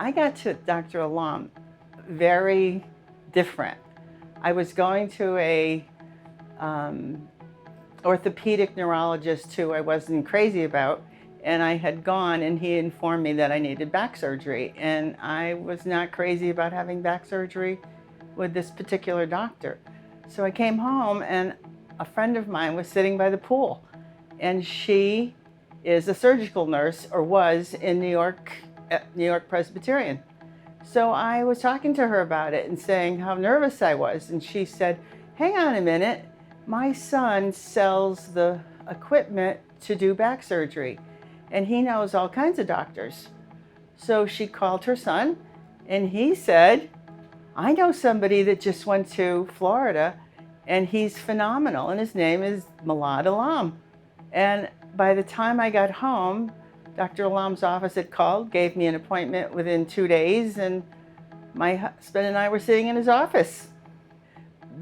I got to Dr. Alam very different. I was going to a orthopedic neurologist who I wasn't crazy about, and I had gone and he informed me that I needed back surgery, and I was not crazy about having back surgery with this particular doctor. So I came home and a friend of mine was sitting by the pool, and she is a surgical nurse, or was in New York, at New York Presbyterian. So I was talking to her about it and saying how nervous I was, and she said, hang on a minute, my son sells the equipment to do back surgery, and he knows all kinds of doctors. So she called her son, and he said, I know somebody that just went to Florida, and he's phenomenal, and his name is Malad Alam. And by the time I got home, Dr. Alam's office had called, gave me an appointment within 2 days, and my husband and I were sitting in his office.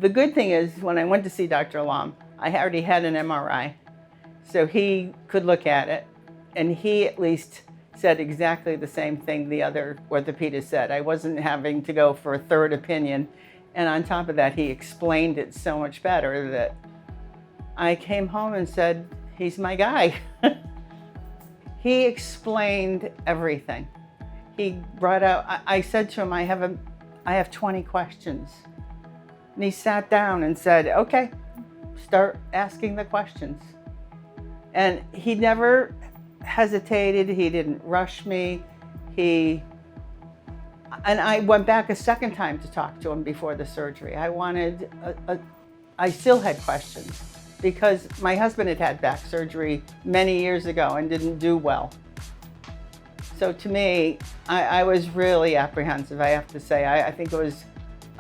The good thing is, when I went to see Dr. Alam, I already had an MRI, so he could look at it, and he at least said exactly the same thing the other orthopedist said. I wasn't having to go for a third opinion, and on top of that, he explained it so much better that I came home and said, he's my guy. He explained everything. He brought out, I said to him, I have 20 questions. And he sat down and said, okay, start asking the questions. And he never hesitated, he didn't rush me. And I went back a second time to talk to him before the surgery. I still had questions because my husband had had back surgery many years ago and didn't do well. So to me, I was really apprehensive, I have to say. I think it was,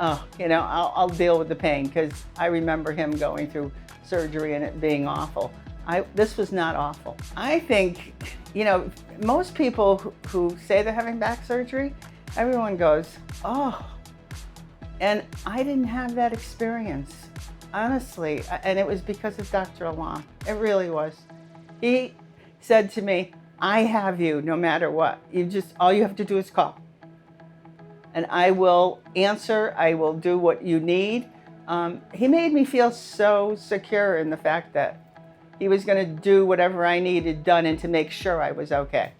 I'll deal with the pain, because I remember him going through surgery and it being awful. This was not awful. I think, most people who say they're having back surgery, everyone goes, oh. And I didn't have that experience, honestly. And it was because of Dr. Alam. It really was. He said to me, I have you no matter what. All you have to do is call. And I will answer, I will do what you need. He made me feel so secure in the fact that he was going to do whatever I needed done and to make sure I was okay.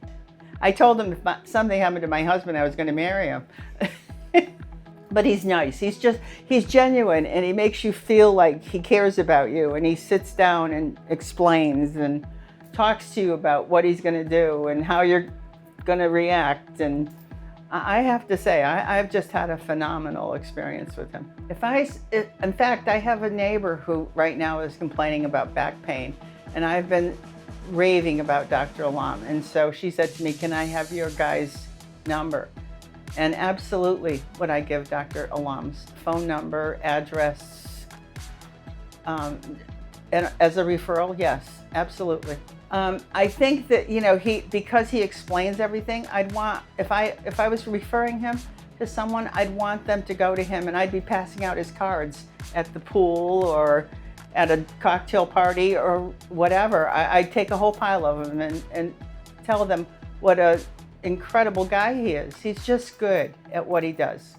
I told him if something happened to my husband, I was going to marry him. But he's nice. He's genuine, and he makes you feel like he cares about you, and he sits down and explains and talks to you about what he's going to do and how you're going to react. And I have to say, I've just had a phenomenal experience with him. In fact, I have a neighbor who right now is complaining about back pain, and I've been raving about Dr. Alam. And so she said to me, can I have your guy's number? And absolutely would I give Dr. Alam's phone number, address, and as a referral, yes, absolutely. I think that, because he explains everything, if I was referring him to someone, I'd want them to go to him, and I'd be passing out his cards at the pool or at a cocktail party or whatever. I'd take a whole pile of them and tell them what an incredible guy he is. He's just good at what he does.